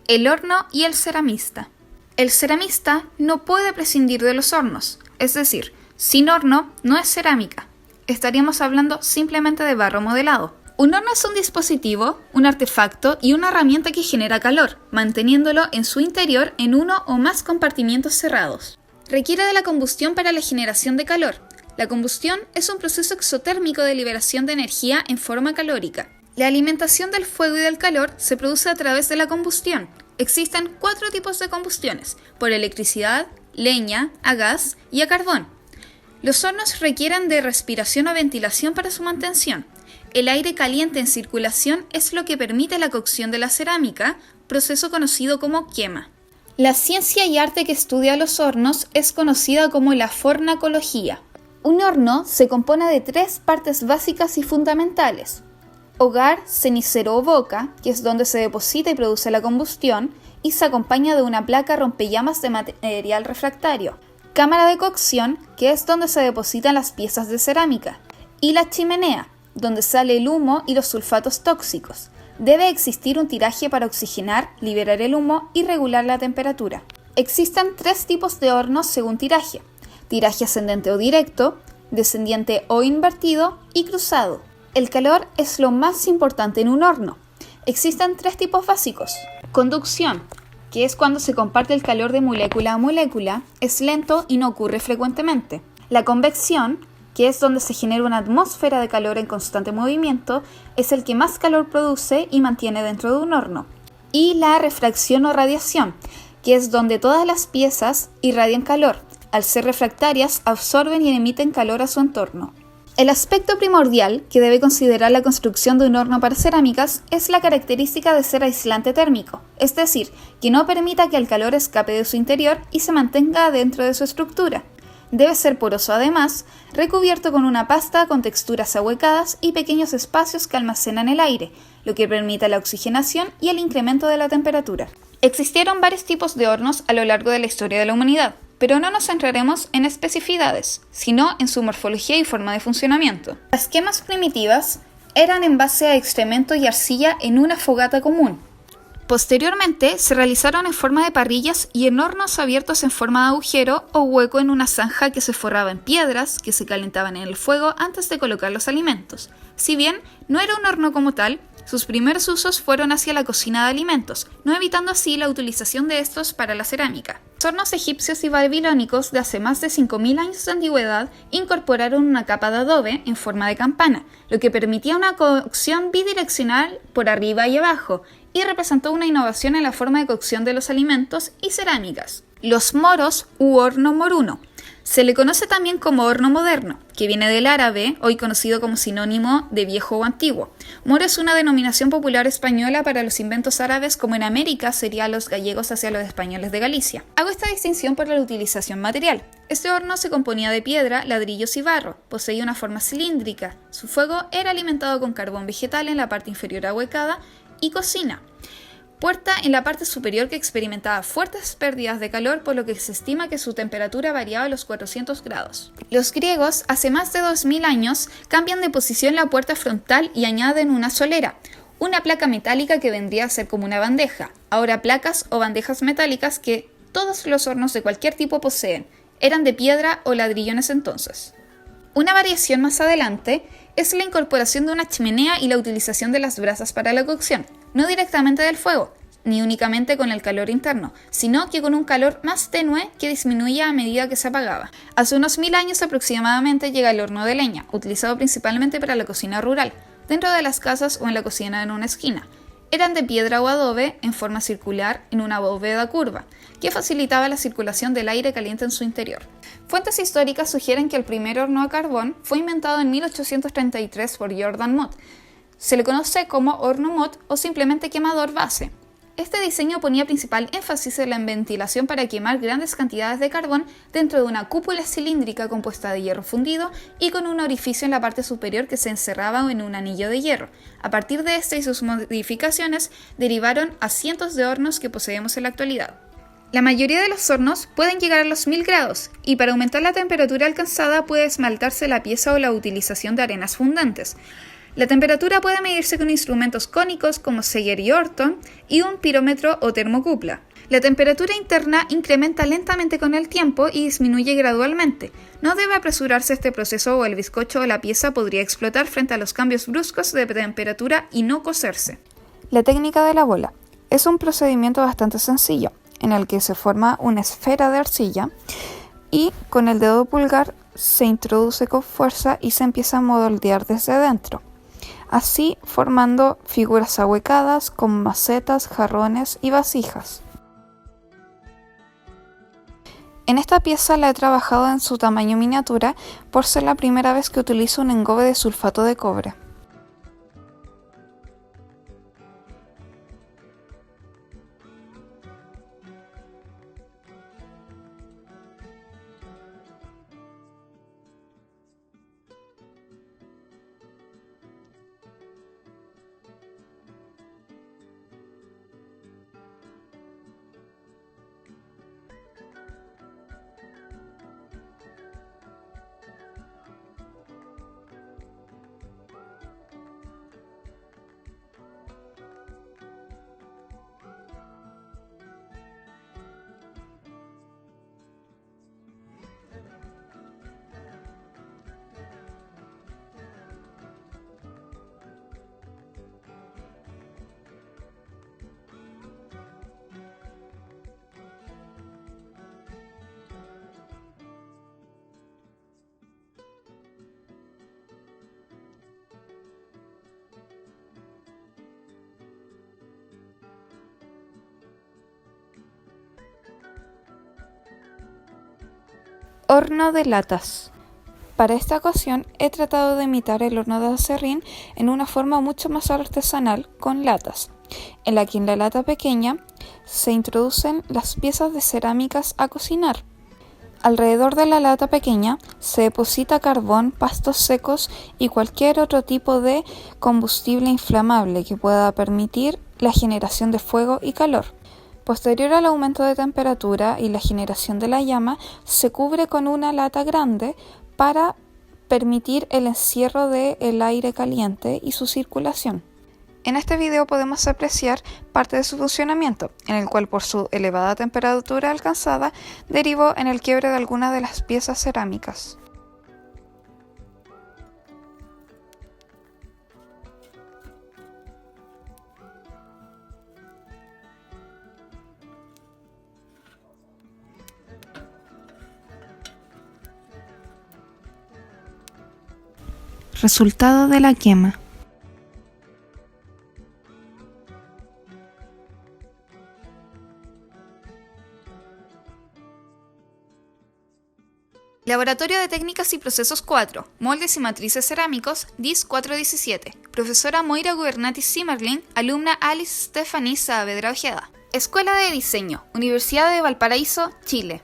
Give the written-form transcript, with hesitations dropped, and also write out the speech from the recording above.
El horno y el ceramista. El ceramista no puede prescindir de los hornos, es decir, sin horno no es cerámica. Estaríamos hablando simplemente de barro modelado. Un horno es un dispositivo, un artefacto y una herramienta que genera calor, manteniéndolo en su interior en uno o más compartimientos cerrados. Requiere de la combustión para la generación de calor. La combustión es un proceso exotérmico de liberación de energía en forma calórica. La alimentación del fuego y del calor se produce a través de la combustión. Existen 4 tipos de combustiones: por electricidad, leña, a gas y a carbón. Los hornos requieren de respiración o ventilación para su mantención. El aire caliente en circulación es lo que permite la cocción de la cerámica, proceso conocido como quema. La ciencia y arte que estudia los hornos es conocida como la fornacología. Un horno se compone de 3 partes básicas y fundamentales: hogar, cenicero o boca, que es donde se deposita y produce la combustión, y se acompaña de una placa rompellamas de material refractario; cámara de cocción, que es donde se depositan las piezas de cerámica; y la chimenea, donde sale el humo y los sulfatos tóxicos. Debe existir un tiraje para oxigenar, liberar el humo y regular la temperatura. Existen 3 tipos de hornos según tiraje: tiraje ascendente o directo, descendiente o invertido y cruzado. El calor es lo más importante en un horno. Existen 3 tipos básicos. Conducción, que es cuando se comparte el calor de molécula a molécula, es lento y no ocurre frecuentemente. La convección, que es donde se genera una atmósfera de calor en constante movimiento, es el que más calor produce y mantiene dentro de un horno. Y la refracción o radiación, que es donde todas las piezas irradian calor. Al ser refractarias, absorben y emiten calor a su entorno. El aspecto primordial que debe considerar la construcción de un horno para cerámicas es la característica de ser aislante térmico, es decir, que no permita que el calor escape de su interior y se mantenga dentro de su estructura. Debe ser poroso además, recubierto con una pasta con texturas ahuecadas y pequeños espacios que almacenan el aire, lo que permite la oxigenación y el incremento de la temperatura. Existieron varios tipos de hornos a lo largo de la historia de la humanidad, pero no nos centraremos en especificidades, sino en su morfología y forma de funcionamiento. Las quemas primitivas eran en base a excremento y arcilla en una fogata común. Posteriormente se realizaron en forma de parrillas y en hornos abiertos en forma de agujero o hueco en una zanja que se forraba en piedras que se calentaban en el fuego antes de colocar los alimentos. Si bien no era un horno como tal, sus primeros usos fueron hacia la cocina de alimentos, no evitando así la utilización de estos para la cerámica. Los hornos egipcios y babilónicos de hace más de 5000 años de antigüedad incorporaron una capa de adobe en forma de campana, lo que permitía una cocción bidireccional por arriba y abajo, y representó una innovación en la forma de cocción de los alimentos y cerámicas. Los moros u horno moruno. Se le conoce también como horno moderno, que viene del árabe, hoy conocido como sinónimo de viejo o antiguo. Moro es una denominación popular española para los inventos árabes, como en América sería los gallegos hacia los españoles de Galicia. Hago esta distinción por la utilización material. Este horno se componía de piedra, ladrillos y barro, poseía una forma cilíndrica. Su fuego era alimentado con carbón vegetal en la parte inferior ahuecada y cocina. Puerta en la parte superior que experimentaba fuertes pérdidas de calor, por lo que se estima que su temperatura variaba a los 400 grados. Los griegos, hace más de 2000 años, cambian de posición la puerta frontal y añaden una solera, una placa metálica que vendría a ser como una bandeja, ahora placas o bandejas metálicas que todos los hornos de cualquier tipo poseen, eran de piedra o ladrillo en ese entonces. Una variación más adelante es la incorporación de una chimenea y la utilización de las brasas para la cocción, no directamente del fuego, ni únicamente con el calor interno, sino que con un calor más tenue que disminuía a medida que se apagaba. Hace unos 1000 años aproximadamente llega el horno de leña, utilizado principalmente para la cocina rural, dentro de las casas o en la cocina en una esquina. Eran de piedra o adobe en forma circular en una bóveda curva, que facilitaba la circulación del aire caliente en su interior. Fuentes históricas sugieren que el primer horno a carbón fue inventado en 1833 por Jordan Mott. Se le conoce como horno Mott o simplemente quemador base. Este diseño ponía principal énfasis en la ventilación para quemar grandes cantidades de carbón dentro de una cúpula cilíndrica compuesta de hierro fundido y con un orificio en la parte superior que se encerraba en un anillo de hierro. A partir de este y sus modificaciones derivaron a cientos de hornos que poseemos en la actualidad. La mayoría de los hornos pueden llegar a los 1000 grados y para aumentar la temperatura alcanzada puede esmaltarse la pieza o la utilización de arenas fundantes. La temperatura puede medirse con instrumentos cónicos como Seger y Orton y un pirómetro o termocupla. La temperatura interna incrementa lentamente con el tiempo y disminuye gradualmente. No debe apresurarse este proceso o el bizcocho o la pieza podría explotar frente a los cambios bruscos de temperatura y no cocerse. La técnica de la bola es un procedimiento bastante sencillo en el que se forma una esfera de arcilla y con el dedo pulgar se introduce con fuerza y se empieza a moldear desde dentro, así formando figuras ahuecadas con macetas, jarrones y vasijas. En esta pieza la he trabajado en su tamaño miniatura por ser la primera vez que utilizo un engobe de sulfato de cobre. Horno de latas. Para esta ocasión he tratado de imitar el horno de aserrín en una forma mucho más artesanal con latas, en la que en la lata pequeña se introducen las piezas de cerámicas a cocinar. Alrededor de la lata pequeña se deposita carbón, pastos secos y cualquier otro tipo de combustible inflamable que pueda permitir la generación de fuego y calor. Posterior al aumento de temperatura y la generación de la llama, se cubre con una lata grande para permitir el encierro del aire caliente y su circulación. En este video podemos apreciar parte de su funcionamiento, en el cual por su elevada temperatura alcanzada derivó en el quiebre de algunas de las piezas cerámicas. Resultado de la quema. Laboratorio de Técnicas y Procesos 4, Moldes y Matrices Cerámicos, DIS 417. Profesora Moira Gubernatis Zimmerlin, alumna Alice Stephanie Saavedra Ojeda. Escuela de Diseño, Universidad de Valparaíso, Chile.